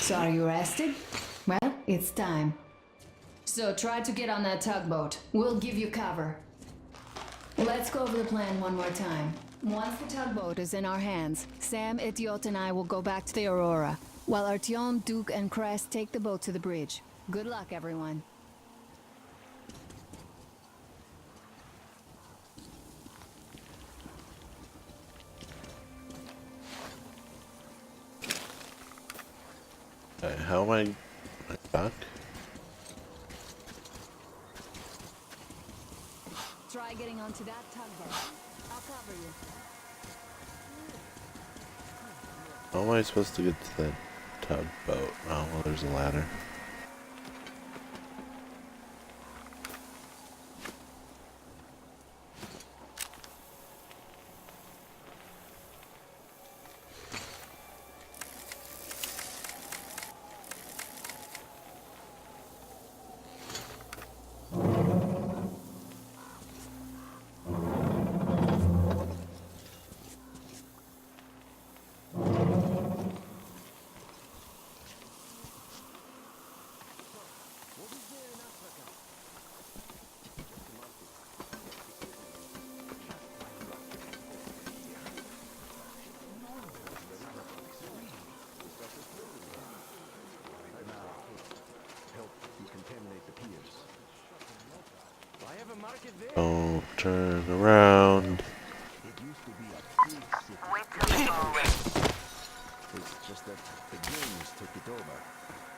So are you rested? Well, it's time. So try to get on that tugboat. We'll give you cover. Let's go over the plan one more time. Once the tugboat is in our hands, Sam, Etiot, and I will go back to the Aurora, while Artyom, Duke, and Crest take the boat to the bridge. Good luck, everyone. How am I back? Try getting onto that tugboat. I'll cover you. How am I supposed to get to that tugboat? Oh, well, there's a ladder. Don't turn around. It's just that the gangs took it over.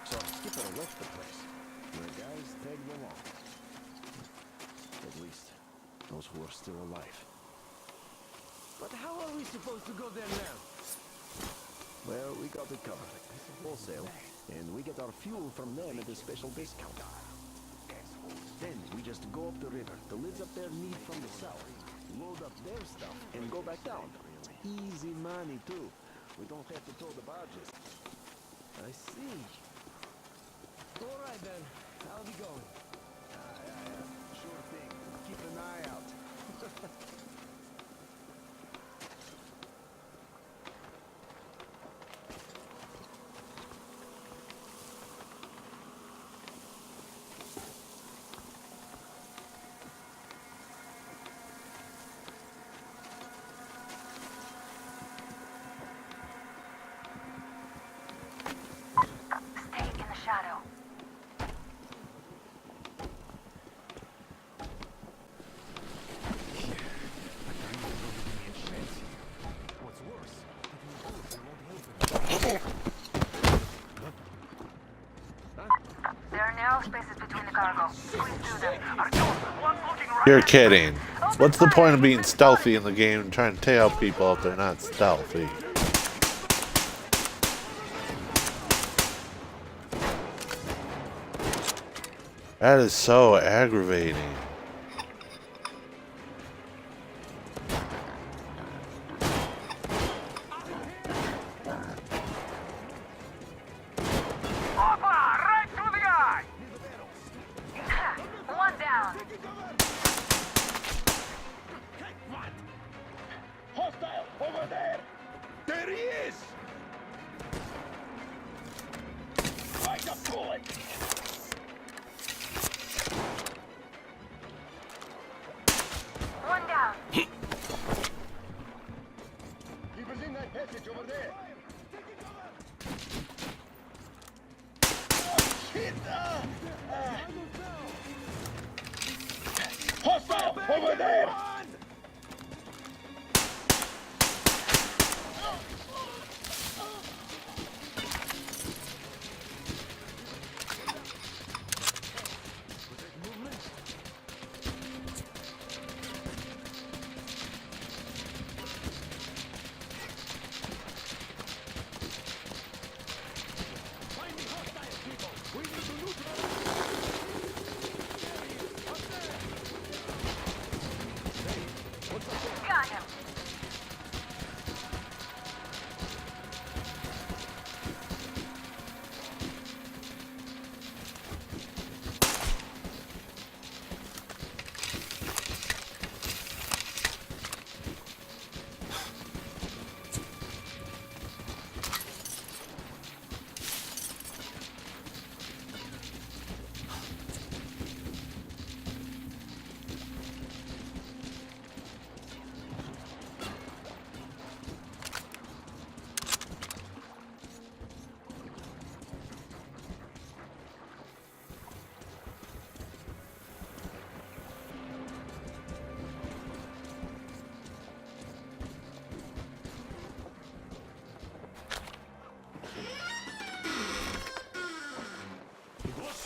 So our skipper left the place. The guys tagged along. At least, those who are still alive. But how are we supposed to go there now? Well, we got it covered. Wholesale. And we get our fuel from them at a special discount. Then we just go up the river. The lids up there need from the south. Load up their stuff and go back down. Easy money, too. We don't have to tow the barges. I see. All right then. I'll be going. Sure thing. Keep an eye out. There are narrow spaces between the cargo. Please do them. One's looking right. You're kidding. What's the point of being stealthy in the game and trying to take out people if they're not stealthy? That is so aggravating. Right through the eye. One down. Hostile! Over there! There he is! Fight the bullet! One down. He was in that passage over there! Oh, shit! Hostile! Over there!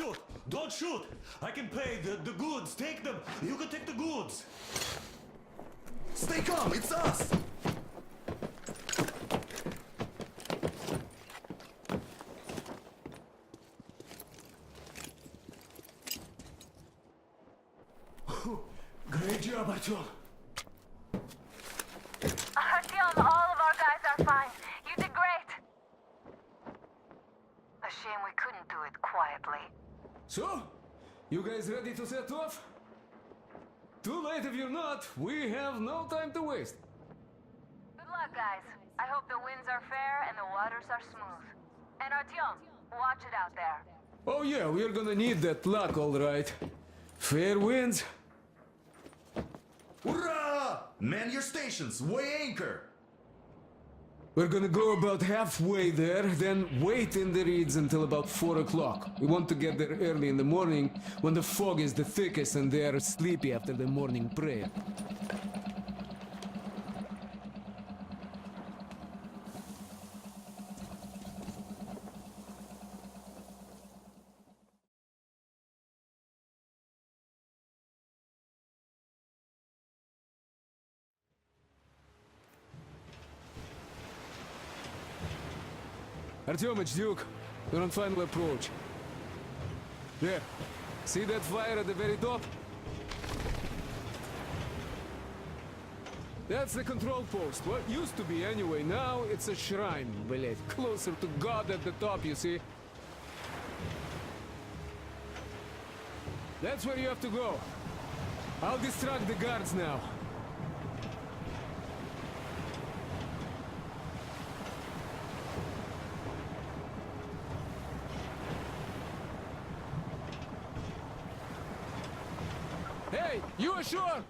shoot! Don't shoot! I can pay the goods. Take them. You can take the goods. Stay calm, it's us! Great job, Artyom. Artyom, all of our guys are fine. You did great. A shame we couldn't do it quietly. So, you guys ready to set off? Too late if you're not. We have no time to waste. Good luck, guys. I hope the winds are fair and the waters are smooth. And Artyom, watch it out there. Oh yeah, we're gonna need that luck, all right. Fair winds. Hurrah! Man your stations, weigh anchor! We're gonna go about halfway there, then wait in the reeds until about 4 o'clock. We want to get there early in the morning when the fog is the thickest and they are sleepy after the morning prayer. Artyom, it's Duke. We're on final approach. There. See that fire at the very top? That's the control post. What used to be anyway. Now it's a shrine, блять. Closer to God at the top, you see? That's where you have to go. I'll distract the guards now. Hey, you ashore!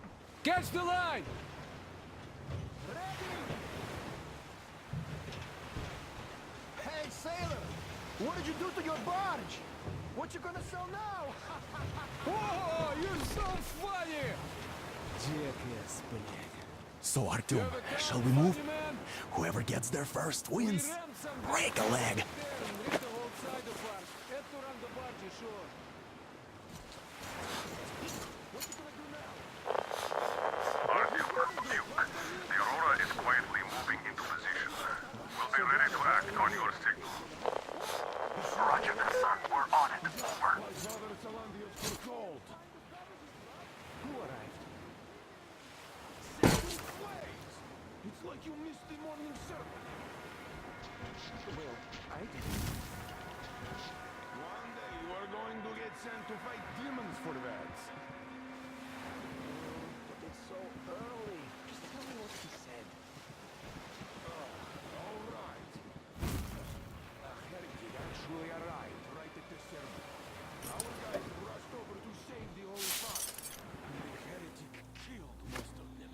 Catch the line! Hey, sailor! What did you do to your barge? What you gonna sell now? Whoa, you're so funny! Jackass, блядь. So You Artyom, have a car, shall we move? funny man? Whoever gets there first We wins. rammed some Break a leg. there and ripped the whole side apart. Had to run the barge ashore. Artyom, Duke, the Aurora is quietly moving into position. We'll be ready to act on your signal. Roger that, sir. We're on it. Over. Who arrived? It's like you missed the morning service. Well, I didn't. One day you are going to get sent to fight demons for that. But it's so early. Just tell me what he said. All right. A heretic actually arrived right at the ceremony. Our guys rushed over to save the Holy Father. And the heretic killed most of them.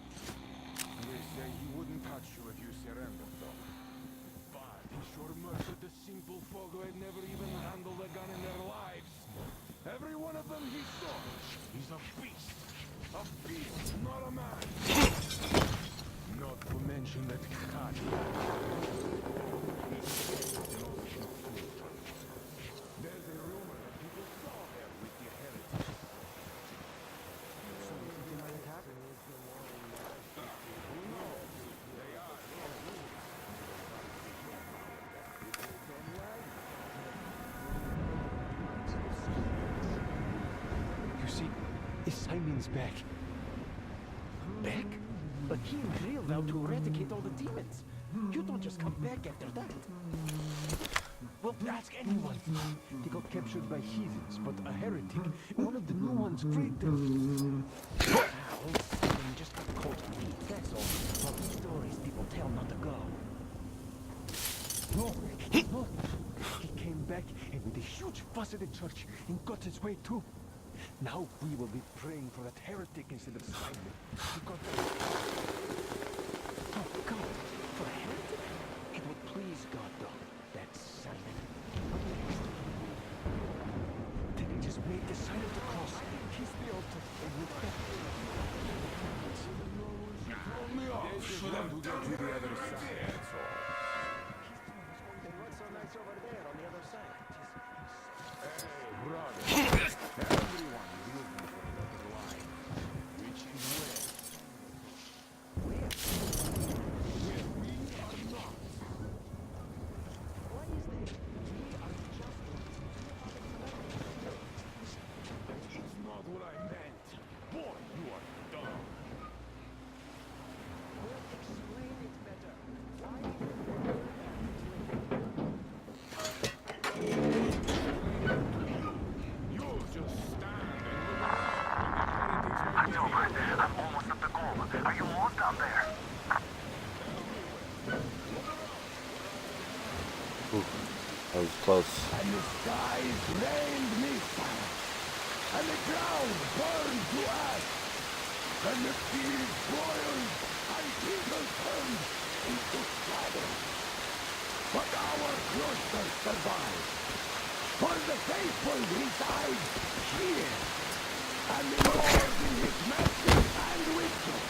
They say he wouldn't touch you if you surrendered, though. But he sure murdered the simple folk who had never even handled a gun in their lives. Every one of them he saw is a beast. A beast, not a man. Not to mention that Khaji. There's a rumor that people saw her with the heretic. So you think they might attack? Who knows? They are. You see, Simon's back. Back? But he and Grill vowed to eradicate all the demons. You don't just come back after that. Well, ask anyone. They got captured by heathens, but a heretic, one of the new ones, freed them. Old Simon just got cold feet, that's all. All the stories people tell not to go. No, he came back and with a huge fuss at the church and got his way too. Now we will be praying for that heretic instead of Simon. Because... Oh, God, for a heretic? It would please God, though. That's Simon. Then he just made the sign of the cross, kiss the altar, and went back. For them to get to the other side, that's all. And what's so nice over there on the other side? October, I'm almost at the goal. Are you almost down there? Ooh, that was close. And the skies rained mist, and the ground burned to ash, and the seas boiled, and people turned into shadow. But our cloister survived, for the faithful reside here, and the Lord in his mercy and wisdom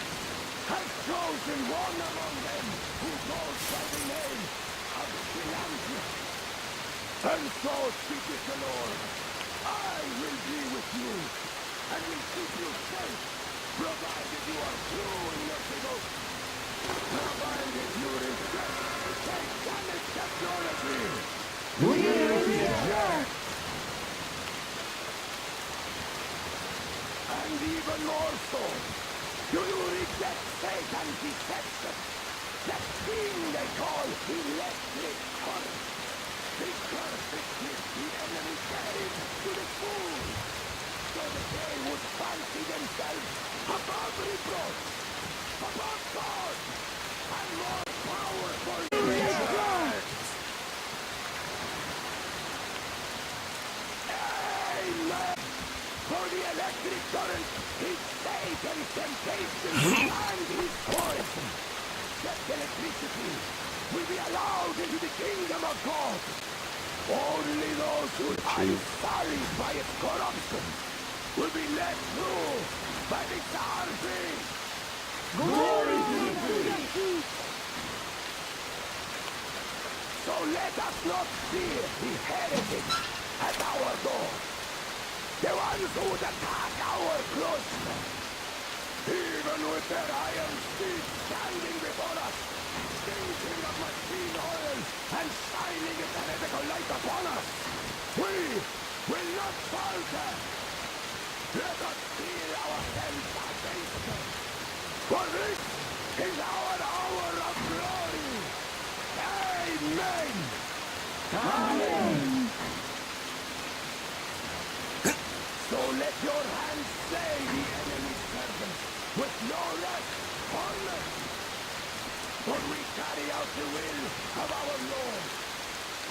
has chosen one among them who goes by the name of Philanthropy. And so speaketh the Lord, I will be with you, and will keep you safe, provided you are true in your devotion. Provided you reject satanic technology. We reject! And even more so, do you reject Satan's deception? That thing they call electric current. The perfect gift the enemy gave to the fools, so that they would fancy themselves above reproach, above God, and more powerful than God. Amen. For the electric current is Satan's temptation and his poison. That electricity will be allowed into the kingdom of God. Only those who are sullied by its corruption will be let through by the Tsar. Glory to the beast! So let us not fear the heretics at our door, the ones who would attack our cloister, even with their iron steeds standing before us, stinking of machine oil and shining its heretical light upon us. We will not falter. Let us feel ourselves against them. For this is our hour of glory. Amen. Amen. So let your hands slay the enemy's servants with no rest or mercy. For we carry out the will of our Lord,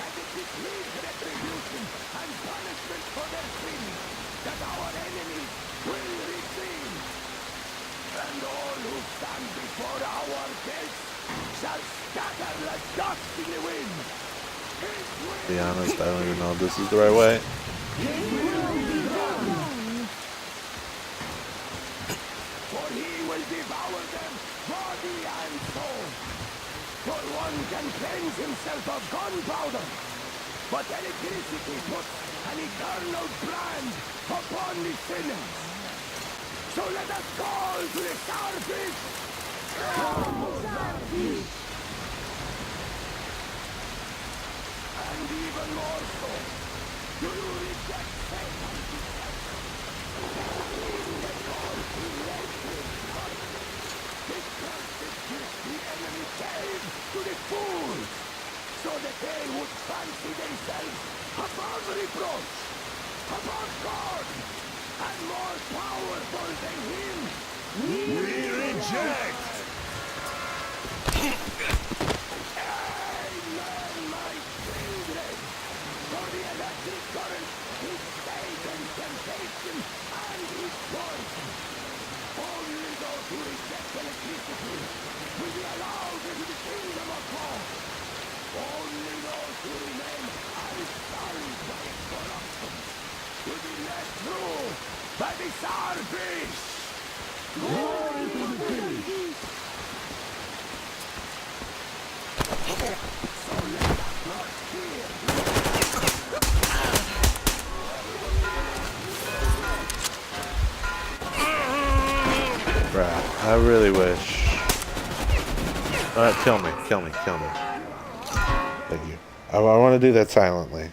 and it decrees retribution and punishment for their sins that our enemies will receive. And all who stand before our gates shall scatter like dust in the wind. To be honest, I don't even know if this is the right way. For he will devour them, body and soul. For one can cleanse himself of gunpowder, but electricity puts an eternal brand upon the sinners. So let us call to the Starfish! And even more so, do you reject Satan's deception? They call electric current. This cursed gift the enemy gave to the fools, so that they would fancy themselves above reproach, above God, and more powerful than him. We reject! Amen, my children! For the electric current is Satan's temptation and his poison. Only those who reject electricity will be allowed into the kingdom of God. Only those who remain unsullied by its corruption will be let through by the Starfish! Glory to the beast! So let us not fear. I really wish. Alright, kill me. Thank you. I want to do that silently.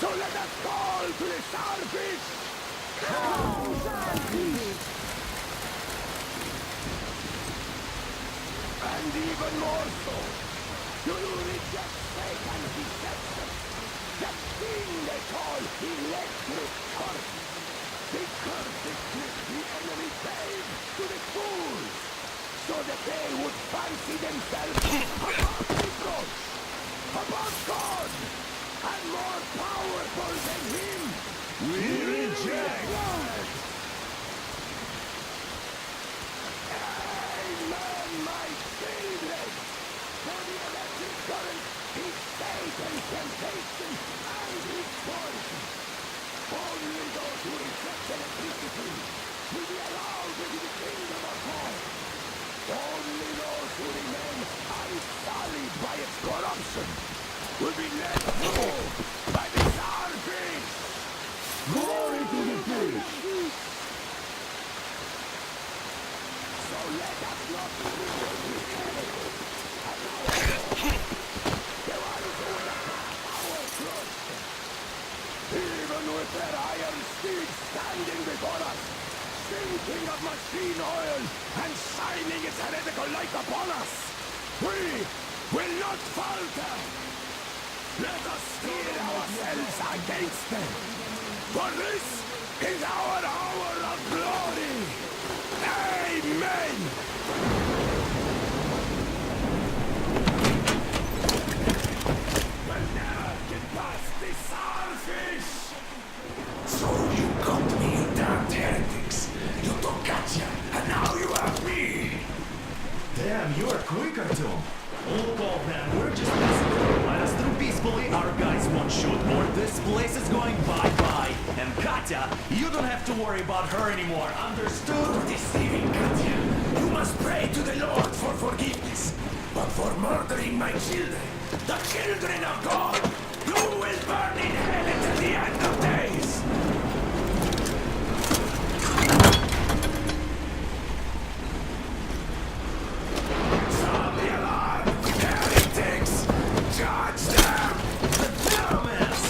So let us call to the starfish! And even more so, do you reject Satan's deception? That thing they call electric curse. The curse that gives the enemy faith to the fools, so that they would fancy themselves above Reproach, above God, and more powerful than him. We reject. Amen, my children. For the electric current is Satan's temptation and his poison. Only those who reject electricity will be allowed into the kingdom of God. Only those who remain unsullied by its corruption will be led through by the starfish. Glory to the fish. So let us not resist his enemy. And now, the ones who will attack our cluster, even with their iron steeds standing before us, stinking of machine oil and shining its heretical light upon us, we will not falter. Let us steel ourselves against them, for this is our hour of glory. Amen. We'll never get past the starfish. So you got me, you damned heretics. You took Katya, and now you have me. Damn, you are quicker, Tom. Look, old man, we're just messing. Let us through peacefully. Our guys won't shoot more. This place is going bye-bye. And Katya, you don't have to worry about her anymore. Understood? Deceiving Katya. You must pray to the Lord for forgiveness. But for murdering my children, the children of God, you will burn in hell until the end of days. Sound the alarm, heretics! Charge them! Dumbass!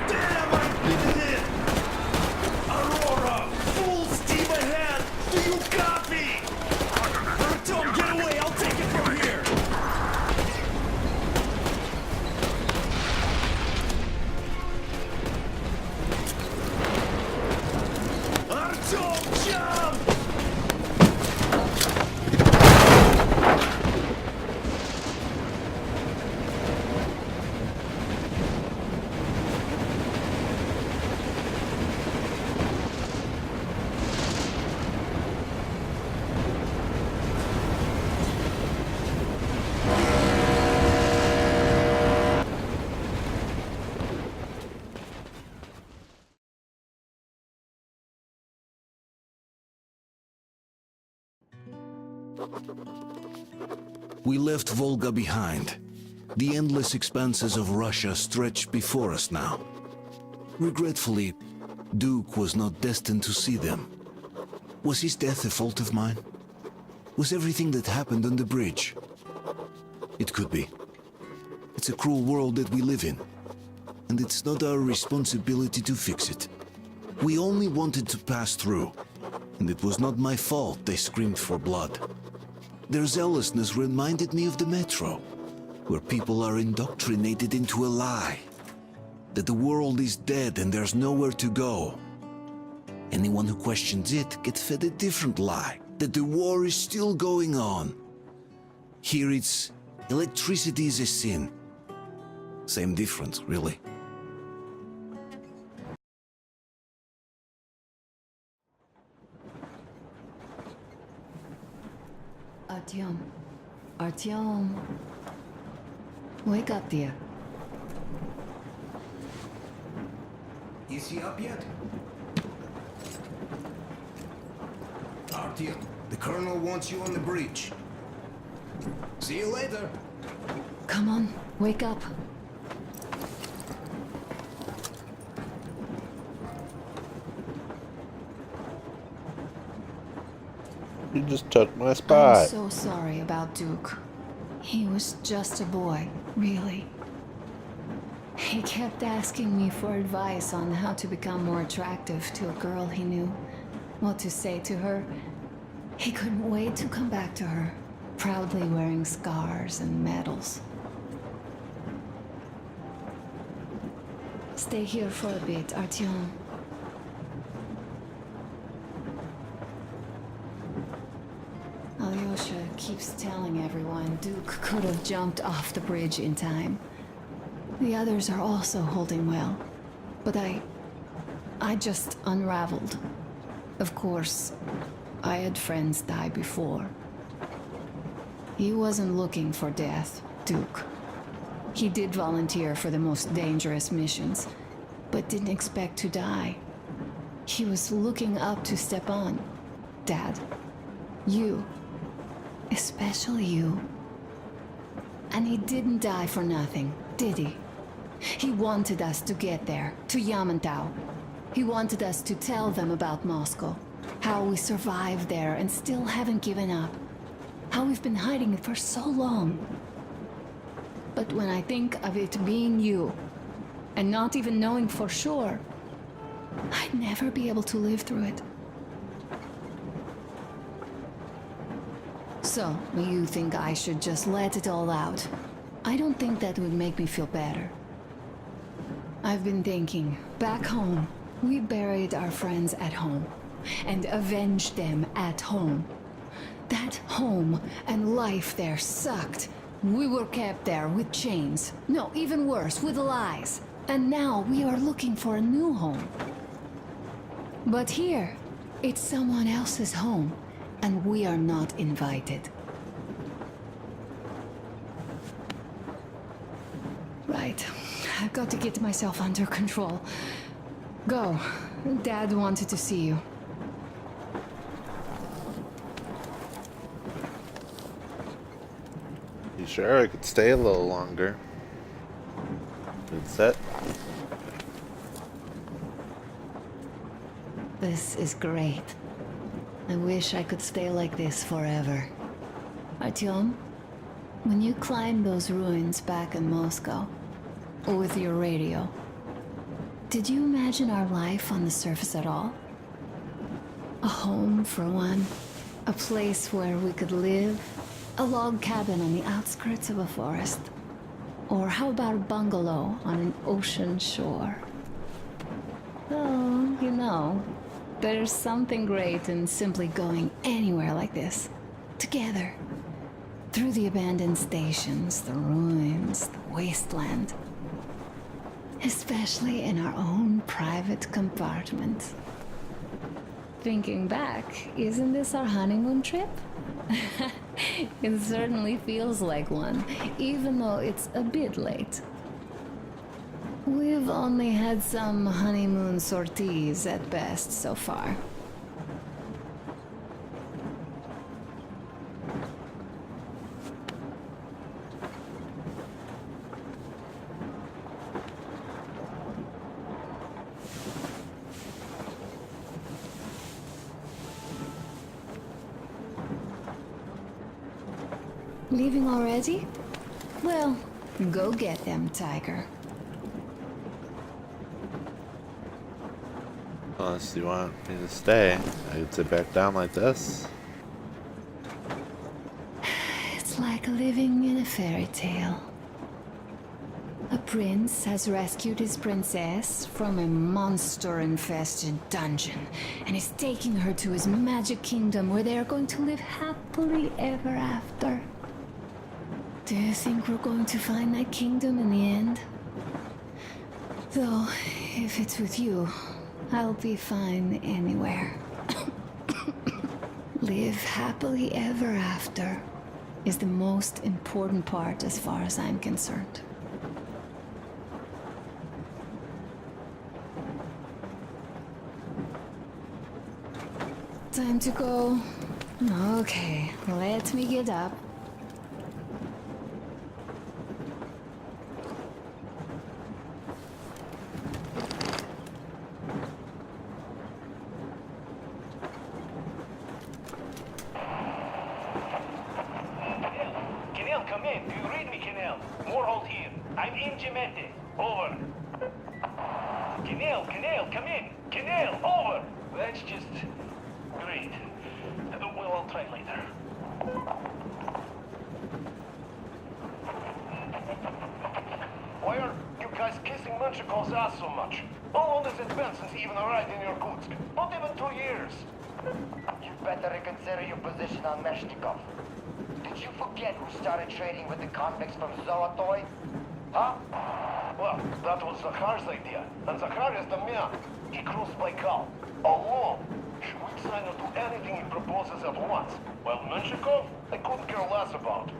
Damn, I've been hit! Aurora, full steam ahead! You got me! Tom, get away! I'll take it from here! Artyom, jump! We left Volga behind. The endless expanses of Russia stretched before us now. Regretfully, Duke was not destined to see them. Was his death a fault of mine? Was everything that happened on the bridge? It could be. It's a cruel world that we live in, and it's not our responsibility to fix it. We only wanted to pass through, and it was not my fault they screamed for blood. Their zealousness reminded me of the metro, where people are indoctrinated into a lie. That the world is dead and there's nowhere to go. Anyone who questions it gets fed a different lie, that the war is still going on. Here it's electricity is a sin. Same difference, really. Artyom. Wake up, dear. Is he up yet? Artyom, the colonel wants you on the breach. See you later. Come on, wake up. You just took my I'm spot. so sorry about Duke. He was just a boy, really. He kept asking me for advice on how to become more attractive to a girl he knew, what to say to her. He couldn't wait to come back to her, proudly wearing scars and medals. Stay here for a bit, Artyom. Alyosha keeps telling everyone Duke could have jumped off the bridge in time. The others are also holding well, but I just unraveled. Of course, I had friends die before. He wasn't looking for death, Duke. He did volunteer for the most dangerous missions, but didn't expect to die. He was looking up to Stepan. Dad, you. Especially you. And he didn't die for nothing, did he? He wanted us to get there, to Yamantau. He wanted us to tell them about Moscow, how we survived there and still haven't given up, how we've been hiding it for so long. But when I think of it being you, and not even knowing for sure, I'd never be able to live through it. So, you think I should just let it all out? I don't think that would make me feel better. I've been thinking, back home, we buried our friends at home, and avenged them at home. That home and life there sucked. We were kept there with chains. No, even worse, with lies. And now we are looking for a new home. But here, it's someone else's home, and we are not invited. Right. I've got to get myself under control. Go. Dad wanted to see you. You sure I could stay a little longer? Good set. This is great. I wish I could stay like this forever. Artyom, when you climbed those ruins back in Moscow, with your radio, did you imagine our life on the surface at all? A home for one, a place where we could live, a log cabin on the outskirts of a forest, or how about a bungalow on an ocean shore? Oh, you know, there's something great in simply going anywhere like this, together, through the abandoned stations, the ruins, the wasteland. Especially in our own private compartment. Thinking back, isn't this our honeymoon trip? It certainly feels like one, even though it's a bit late. We've only had some honeymoon sorties at best so far. Leaving already? Well, go get them, Tiger. Unless you want me to stay, I could sit back down like this. It's like living in a fairy tale. A prince has rescued his princess from a monster-infested dungeon and is taking her to his magic kingdom where they are going to live happily ever after. Do you think we're going to find that kingdom in the end? Though, if it's with you, I'll be fine anywhere. Live happily ever after is the most important part as far as I'm concerned. Time to go. Okay, let me get up. Kenel, come in. Do you read me, Kenel? Warhol here. I'm in Gemete. Over. Kenel, come in. Kenel, over. That's just... great. Well, I'll try later. Why are you guys kissing Menchikov's ass so much? How long has it been since he even arrived in Irkutsk? Not even 2 years. You better reconsider your position on Meshnikov. Did you forget who started trading with the convicts from Zolotoy? Huh? Well, that was Zakhar's idea. And Zakhar is the man. He crossed Baikal. Alone. Schmidt-Steiner do anything he proposes at once. While Menshikov, I couldn't care less about.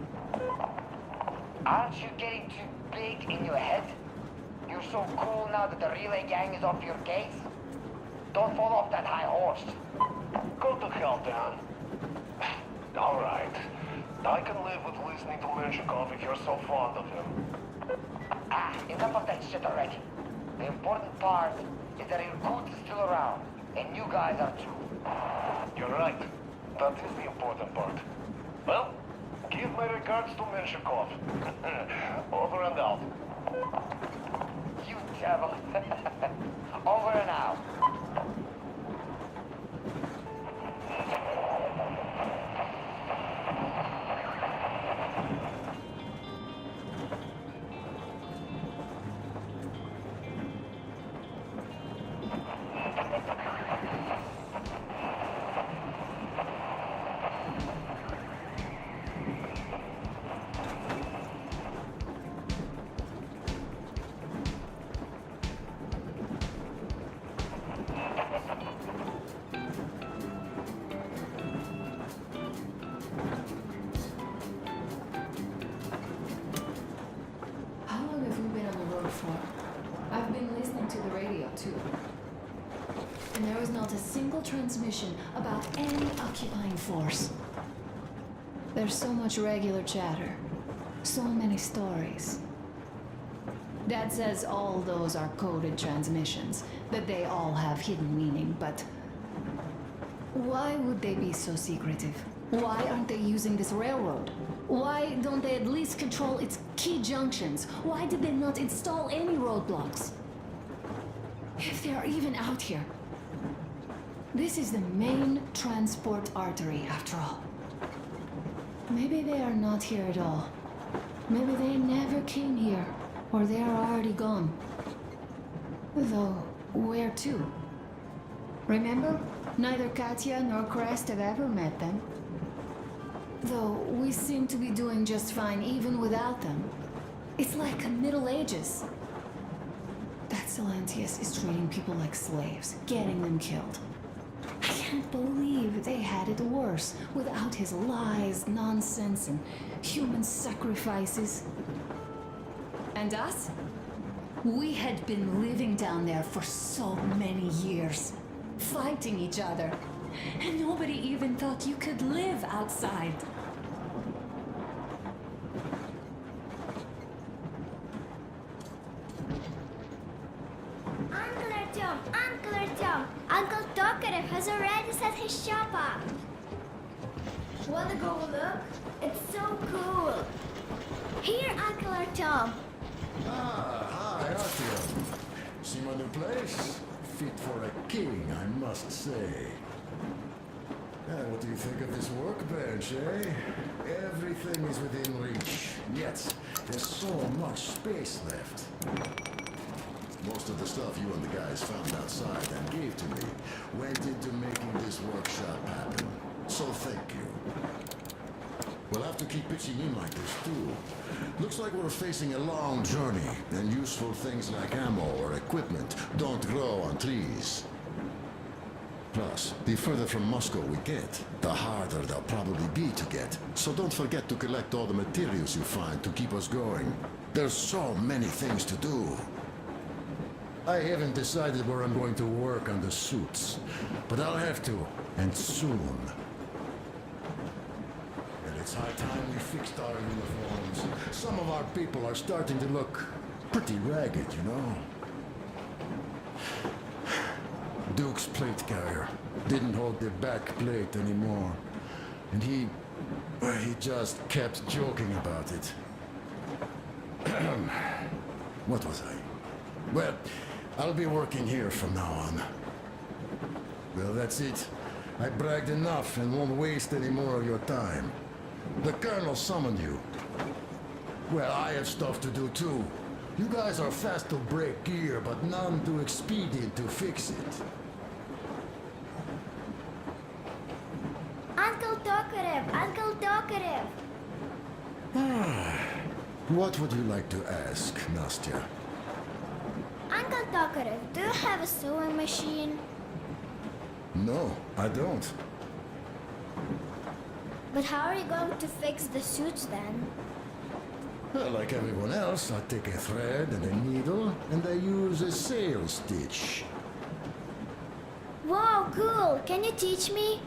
Aren't you getting too big in your head? You're so cool now that the relay gang is off your case? Don't fall off that high horse. Go to hell, Dan. All right. I can live with listening to Menshikov if you're so fond of him. Enough of that shit already. The important part is that Irkutsk is still around, and you guys are too. You're right. That is the important part. Well, give my regards to Menshikov. Over and out. You devil. Over and out. How long have we been on the road for? I've been listening to the radio too. And there was not a single transmission about any occupying force. There's so much regular chatter. So many stories. Dad says all those are coded transmissions, that they all have hidden meaning, but why would they be so secretive? Why aren't they using this railroad? Why don't they at least control its key junctions? Why did they not install any roadblocks? If they are even out here. This is the main transport artery, after all. Maybe they are not here at all. Maybe they never came here, or they are already gone. Though, where to? Remember? Neither Katya nor Crest have ever met them. Though, we seem to be doing just fine even without them. It's like Middle Ages. That Silentius is treating people like slaves, getting them killed. I can't believe they had it worse without his lies, nonsense, and human sacrifices. And us? We had been living down there for so many years, fighting each other. And nobody even thought you could live outside. Uncle Artyom, Uncle Tokarev has already set his shop up. Wanna go look? It's so cool. Here, Uncle Artyom. Ah, hi, Artyom. See my new place? Fit for a king, I must say. And what do you think of this workbench, eh? Everything is within reach, yet there's so much space left. Most of the stuff you and the guys found outside and gave to me went into making this workshop happen. So thank you. We'll have to keep pitching in like this too. Looks like we're facing a long journey, and useful things like ammo or equipment don't grow on trees. Plus, the further from Moscow we get, the harder they'll probably be to get. So don't forget to collect all the materials you find to keep us going. There's so many things to do. I haven't decided where I'm going to work on the suits, but I'll have to, and soon. And it's high time we fixed our uniforms. Some of our people are starting to look pretty ragged, you know? Duke's plate carrier didn't hold the back plate anymore, and he just kept joking about it. What was I? Well, I'll be working here from now on. Well, that's it. I bragged enough and won't waste any more of your time. The Colonel summoned you. Well, I have stuff to do too. You guys are fast to break gear, but none too expedient to fix it. Uncle Tokarev! Uncle Tokarev! What would you like to ask, Nastya? Uncle Tokarev, do you have a sewing machine? No, I don't. But how are you going to fix the suits then? Well, like everyone else, I take a thread and a needle, and I use a sail stitch. Wow, cool! Can you teach me?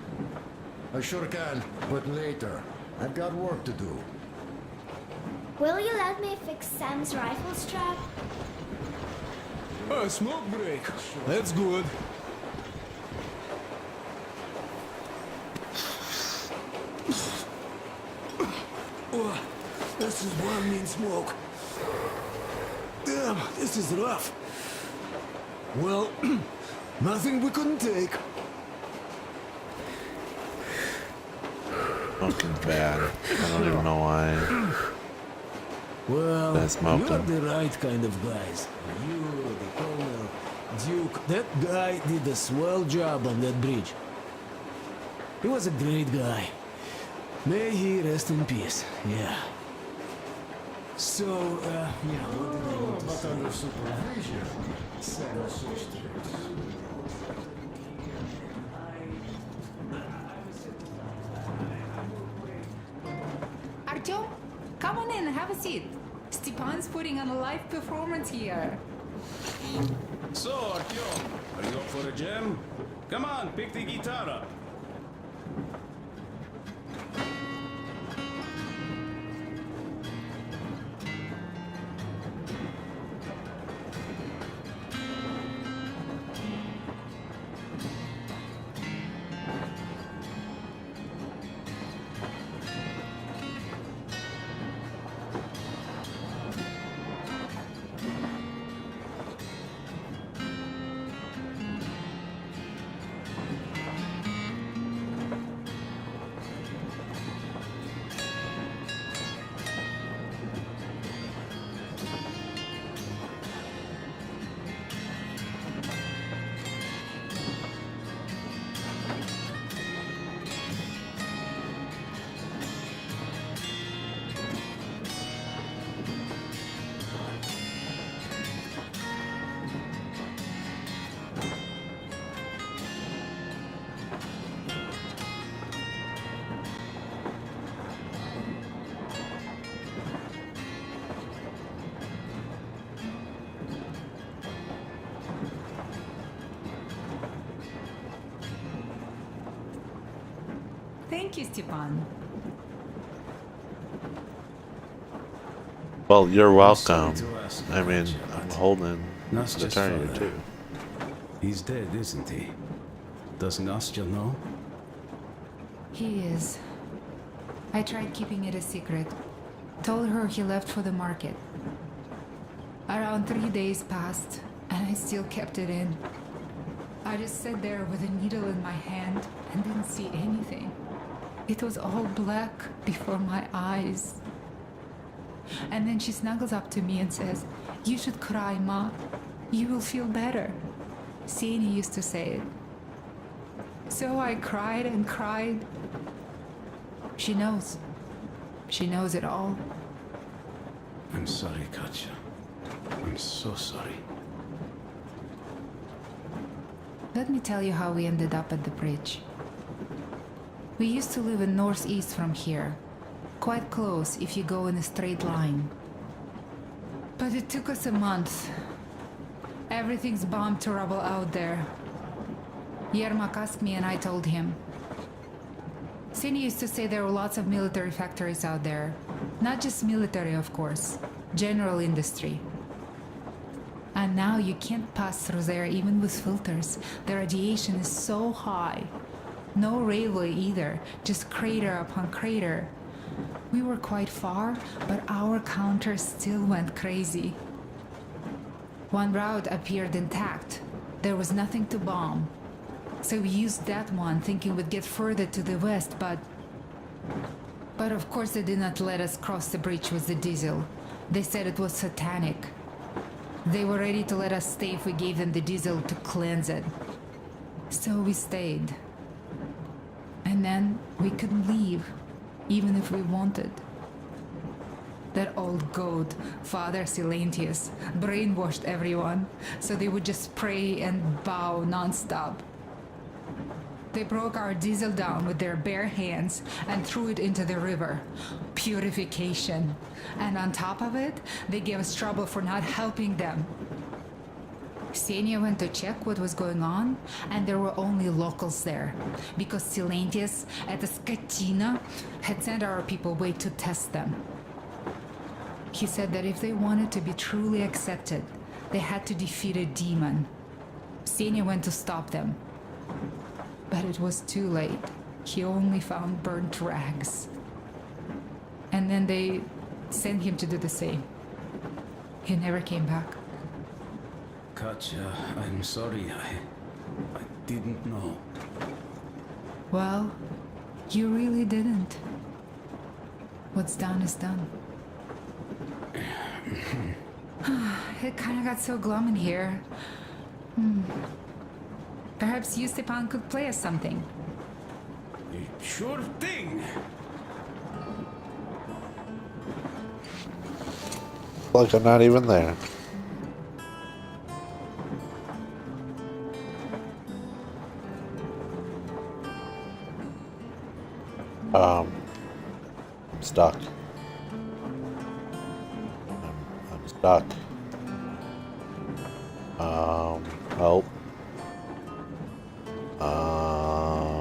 I sure can, but later. I've got work to do. Will you let me fix Sam's rifle strap? A smoke break. That's good. Oh, this is one mean smoke. Damn, this is rough. Well, nothing we couldn't take. Smoking bad. I don't even know why. Well, That's smoking. you're the right kind of guys. You, the Colonel, Duke. That guy did a swell job on that bridge. He was a great guy. May he rest in peace. Yeah. So, yeah, what did I want to But say? under supervision, Sam Sisters. Artyom, come on in, have a seat. Stepan's putting on a live performance here. So, Artyom, are you up for a jam? Come on, pick the guitar up. Thank you, Stepan. Well, you're welcome. to ask, I mean, I'm holding the Nastya's target father. too. He's dead, isn't he? Does Nastya know? He is. I tried keeping it a secret. Told her he left for the market. Around 3 days passed, and I still kept it in. I just sat there with a needle in my hand and didn't see anything. It was all black before my eyes. And then she snuggles up to me and says, "You should cry, Ma. You will feel better." Sieni used to say it. So I cried and cried. She knows. She knows it all. I'm sorry, Katya. I'm so sorry. Let me tell you how we ended up at the bridge. We used to live in northeast from here. Quite close if you go in a straight line. But it took us a month. Everything's bombed to rubble out there. Yermak asked me and I told him. Sini used to say there were lots of military factories out there. Not just military, of course. General industry. And now you can't pass through there even with filters. The radiation is so high. No railway either, just crater upon crater. We were quite far, but our counter still went crazy. One route appeared intact. There was nothing to bomb. So we used that one, thinking we'd get further to the west, but of course they did not let us cross the bridge with the diesel. They said it was satanic. They were ready to let us stay if we gave them the diesel to cleanse it. So we stayed. And then we couldn't leave, even if we wanted. That old goat, Father Silentius, brainwashed everyone, so they would just pray and bow non-stop. They broke our diesel down with their bare hands and threw it into the river. Purification. And on top of it, they gave us trouble for not helping them. Ksenia went to check what was going on, and there were only locals there, because Silentius at the Skatina had sent our people away to test them. He said that if they wanted to be truly accepted, they had to defeat a demon. Ksenia went to stop them. But it was too late. He only found burnt rags. And then they sent him to do the same. He never came back. Katya, I'm sorry. I didn't know. Well, you really didn't. What's done is done. It kind of got so glum in here. Perhaps you, Stepan, could play us something. Sure thing. Like I'm not even there. I'm stuck. I'm stuck. Help.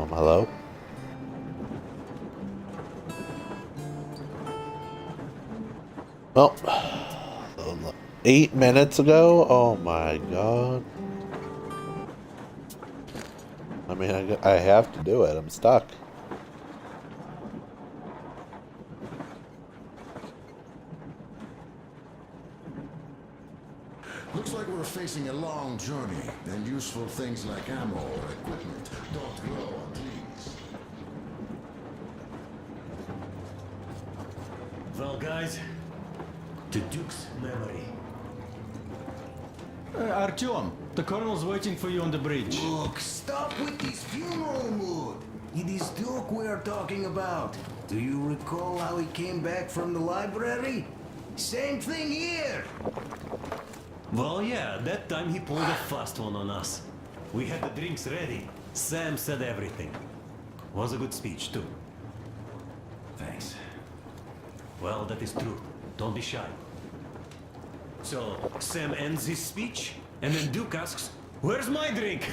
Hello? Well, 8 minutes ago? Oh my god. I mean, I have to do it. I'm stuck. Looks like we're facing a long journey, and useful things like ammo or equipment don't grow on trees. Well, guys, to Duke's memory. Artyom, the colonel's waiting for you on the bridge. Look, stop with this funeral mood. It is Duke we're talking about. Do you recall how he came back from the library? Same thing here. Well, yeah, that time he pulled a fast one on us. We had the drinks ready. Sam said everything. Was a good speech, too. Thanks. Well, that is true. Don't be shy. So, Sam ends his speech, and then Duke asks, "Where's my drink?"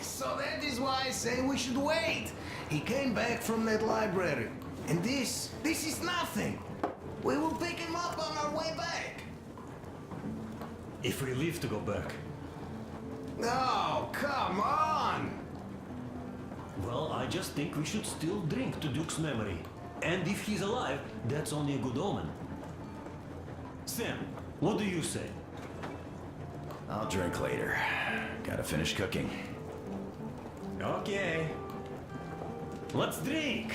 So that is why I say we should wait. He came back from that library. And this is nothing. We will pick him up on our way back. If we leave to go back. Oh, come on! Well, I just think we should still drink to Duke's memory. And if he's alive, that's only a good omen. Sam, what do you say? I'll drink later. Gotta finish cooking. Okay. Let's drink!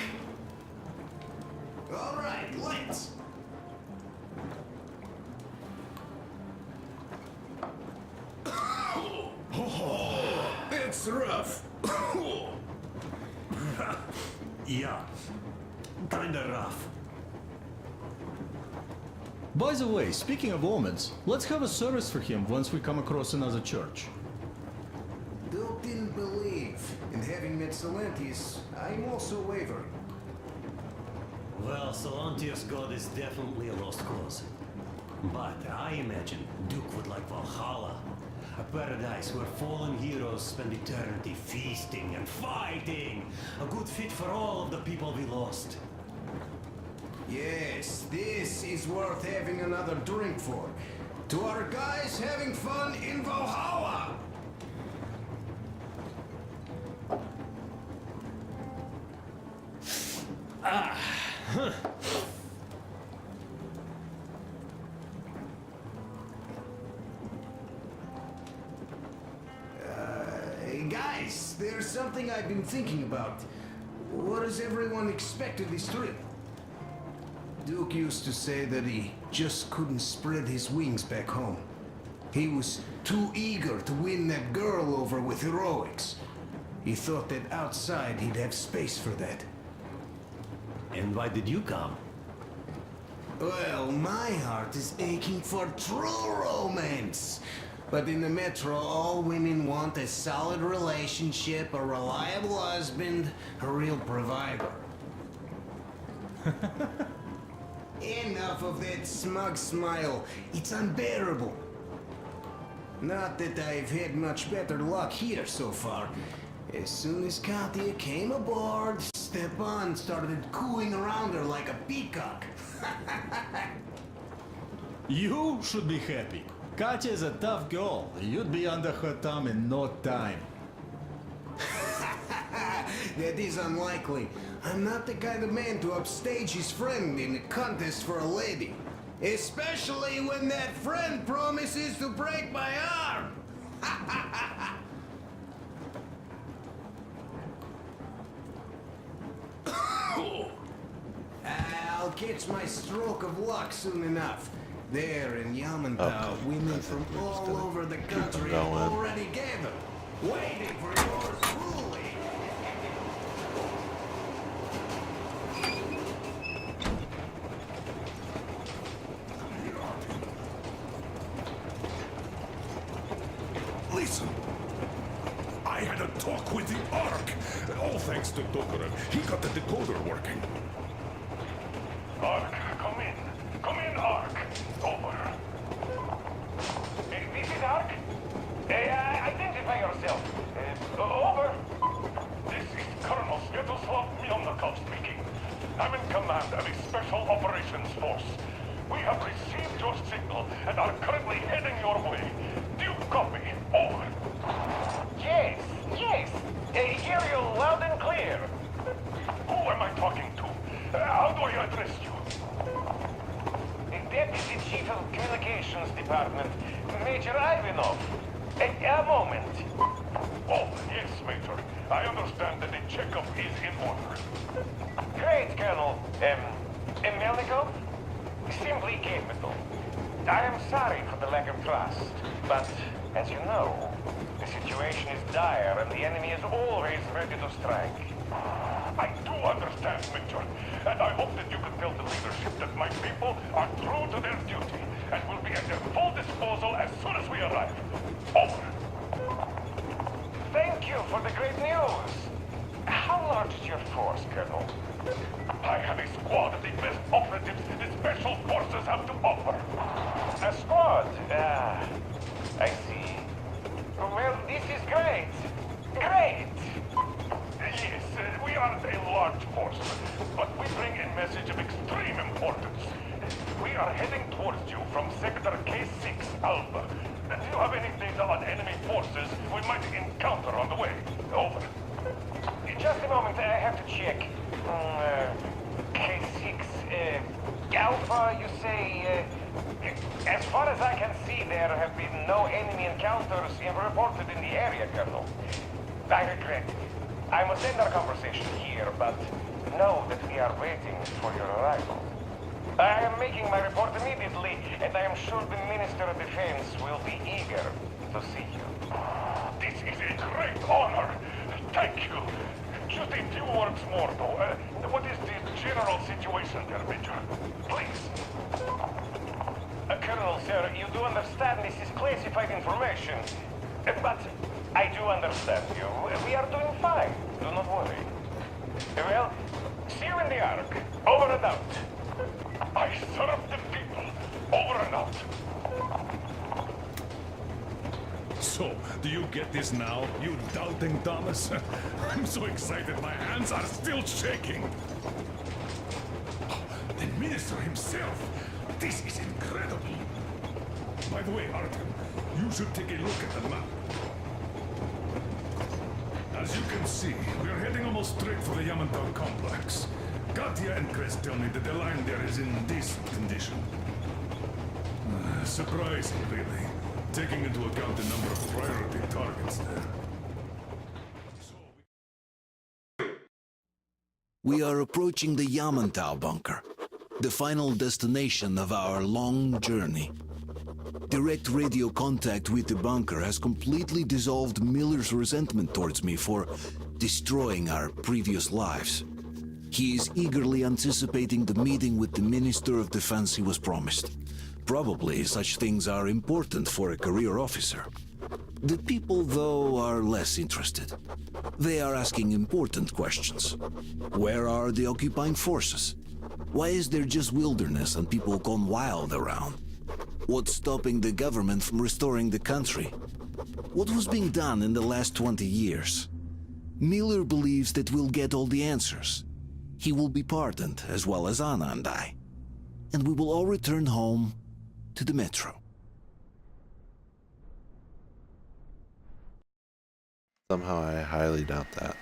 All right, let's. It's rough. Yeah, kinda rough. By the way, speaking of omens, let's have a service for him once we come across another church. Duke didn't believe, and having met Silentius, I'm also wavering. Well, Silentius' god is definitely a lost cause. But I imagine Duke would like Valhalla. A paradise where fallen heroes spend eternity feasting and fighting. A good fit for all of the people we lost. Yes, this is worth having another drink for. To our guys having fun in Valhalla! Guys, there's something I've been thinking about. What does everyone expect of this trip? Duke used to say that he just couldn't spread his wings back home. He was too eager to win that girl over with heroics. He thought that outside he'd have space for that. And why did you come? Well, my heart is aching for true romance. But in the Metro, all women want a solid relationship, a reliable husband, a real provider. Enough of that smug smile. It's unbearable. Not that I've had much better luck here so far. As soon as Katya came aboard, Stepan started cooing around her like a peacock. You should be happy. Katya is a tough girl. You'd be under her thumb in no time. That is unlikely. I'm not the kind of man to upstage his friend in a contest for a lady. Especially when that friend promises to break my arm. I'll catch my stroke of luck soon enough. There in Yamantau, Okay. women from all over the country have going. already gathered, waiting for yours truly. Listen. I had a talk with the Ark. All thanks to Tokarev. He got the decoder working. Ark, come in. Come in, Ark. Over. This is Ark. Identify yourself. Over. This is Colonel Svetoslav Myelnikov speaking. I'm in command of a special operations force. We have received your signal and are currently heading your way. Do you copy? Over. Yes. Hear you loud and clear. Who am I talking to? How do I address you? Deputy Chief of Communications Department, Major Ivanov. A moment. Oh, yes, Major. I understand that the checkup is in order. Great, Colonel. Melnikov? Simply capital. I am sorry for the lack of trust, but as you know, the situation is dire and the enemy is always ready to strike. I do understand, Major, and I hope that you can tell the leadership that my people are true to their duty and will be at their full disposal as soon as we arrive. Over. Thank you for the great news. How large is your force, Colonel? I have a squad of the best operatives the Special Forces have to offer. A squad? I see. Well, this is great. Great! Yes, we aren't a large force, but we bring a message of extreme importance. We are heading towards you from Sector K6 Alpha. Do you have any data on enemy forces we might encounter on the way? Over. Just a moment, I have to check. K6, Alpha, you say, as far as I can see, there have been no enemy encounters reported in the area, Colonel. I regret it. I must end our conversation here, but know that we are waiting for your arrival. I am making my report immediately, and I am sure the Minister of Defense will be eager to see you. This is a great honor. Thank you. Just a few words more, though. What is the general situation there, Major? Please. Colonel, sir, you do understand this is classified information. But I do understand you. We are doing fine. Do not worry. Well, see you in the Ark. Over and out. I serve the people. Over or not? So, do you get this now, you doubting Thomas? I'm so excited my hands are still shaking. The minister himself! This is incredible! By the way, Artyom, you should take a look at the map. As you can see, we are heading almost straight for the Yamantau complex. Katya and Krest tell me that the line there is in decent condition. Surprising, really, taking into account the number of priority targets there. We are approaching the Yamantau bunker, the final destination of our long journey. Direct radio contact with the bunker has completely dissolved Miller's resentment towards me for destroying our previous lives. He is eagerly anticipating the meeting with the Minister of Defense he was promised. Probably such things are important for a career officer. The people, though, are less interested. They are asking important questions. Where are the occupying forces? Why is there just wilderness and people gone wild around? What's stopping the government from restoring the country? What was being done in the last 20 years? Miller believes that we'll get all the answers. He will be pardoned, as well as Anna and I. And we will all return home to the metro. Somehow I highly doubt that.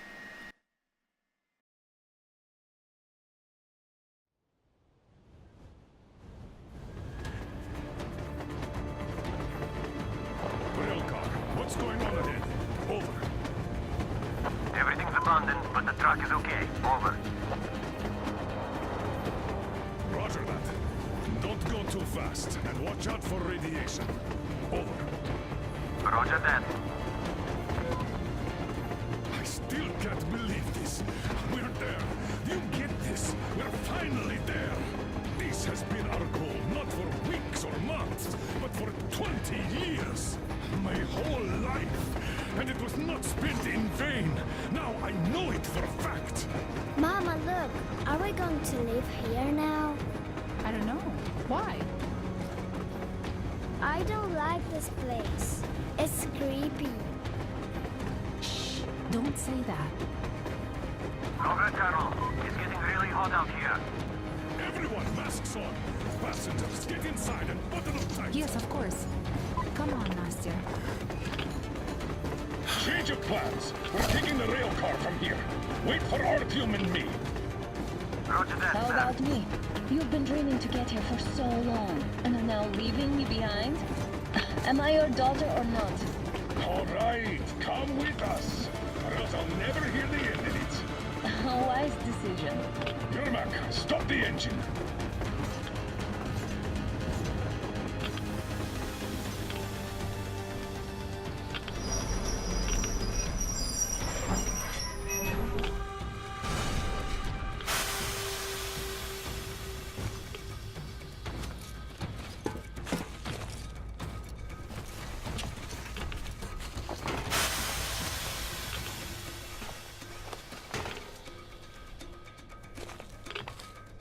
Railcar, what's going on ahead? Over. Everything's abandoned, but the truck is okay. Over. Roger that. Don't go too fast, and watch out for radiation. Over. Roger that. I still can't believe this. We're there. You get this? We're finally there. This has been our goal, not for weeks or months, but for 20 years. My whole life. And it was not spent in vain. Now I know it for a fact. Mama, look. Are we going to live here now? I don't know. Why? I don't like this place. It's creepy. Shh. Don't say that. Over, Colonel. It's getting really hot out here. Everyone, masks on. Passengers, get inside and button up tight. Yes, of course. Come on, Nastya. Change of plans. We're taking the rail car from here. Wait for Artyom and me. Roger that, How sir. about me? You've been dreaming to get here for so long, and are now leaving me behind? Am I your daughter or not? All right, come with us, or else I'll never hear the end of it. A wise decision. Yermak, stop the engine.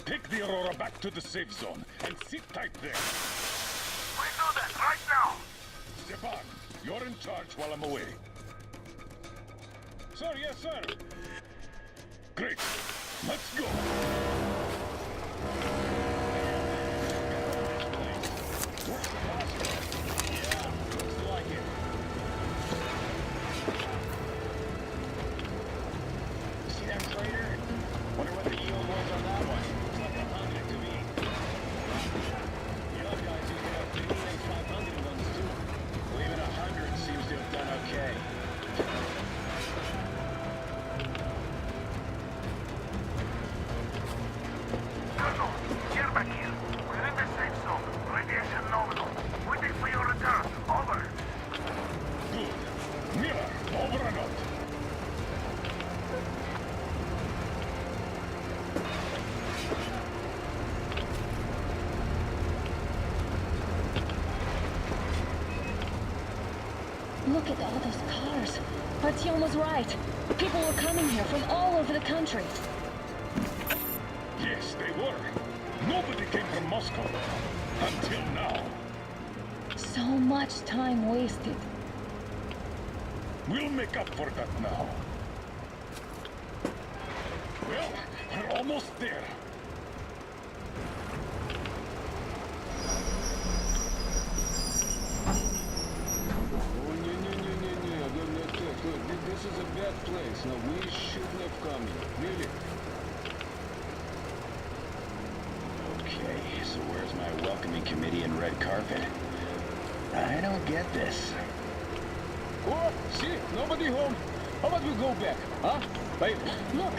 Take the Aurora back to the safe zone and sit tight there. We do that right now. Stepan, you're in charge while I'm away. Sir, yes, sir. Great. Let's go. Yeah, looks like it. See that crater? Wonder what the yield was on that one. Looks like 100 to me. The other guys used to have 50 and 500 ones too. Even 100 seems to have done okay. Colonel, Yermak here. We're in the safe zone. Radiation nominal. Waiting for your return. Over. Good. Miller, over and out. Look at all those cars. Artyom was right. People were coming here from all over the country. Yes, they were. No Nobody came from Moscow. Until now. So much time wasted. We'll make up for that now. Well, we're almost there. This is a bad place. No, we shouldn't have come here. Really? Okay, so where's my welcoming committee and red carpet? I don't get this. Oh, see? Nobody home. How about we go back, huh? Wait, look!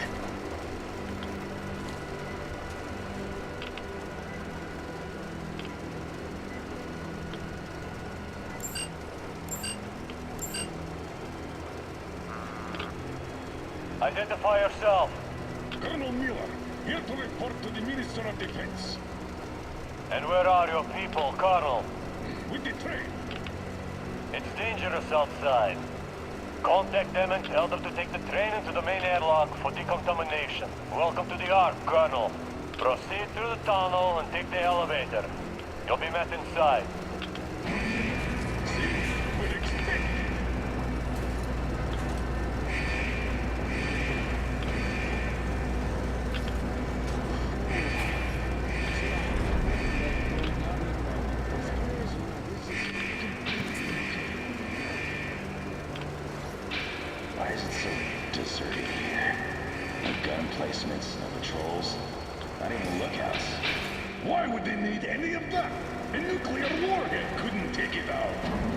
Identify yourself. Colonel Miller, here to report to the Minister of Defense. And where are your people, Colonel? With the train. It's dangerous outside. Contact them and tell them to take the train into the main airlock for decontamination. Welcome to the Ark, Colonel. Proceed through the tunnel and take the elevator. You'll be met inside. Why is it so deserted here? No gun placements, no patrols, not even lookouts. Why would they need any of that? A nuclear warhead couldn't take it out.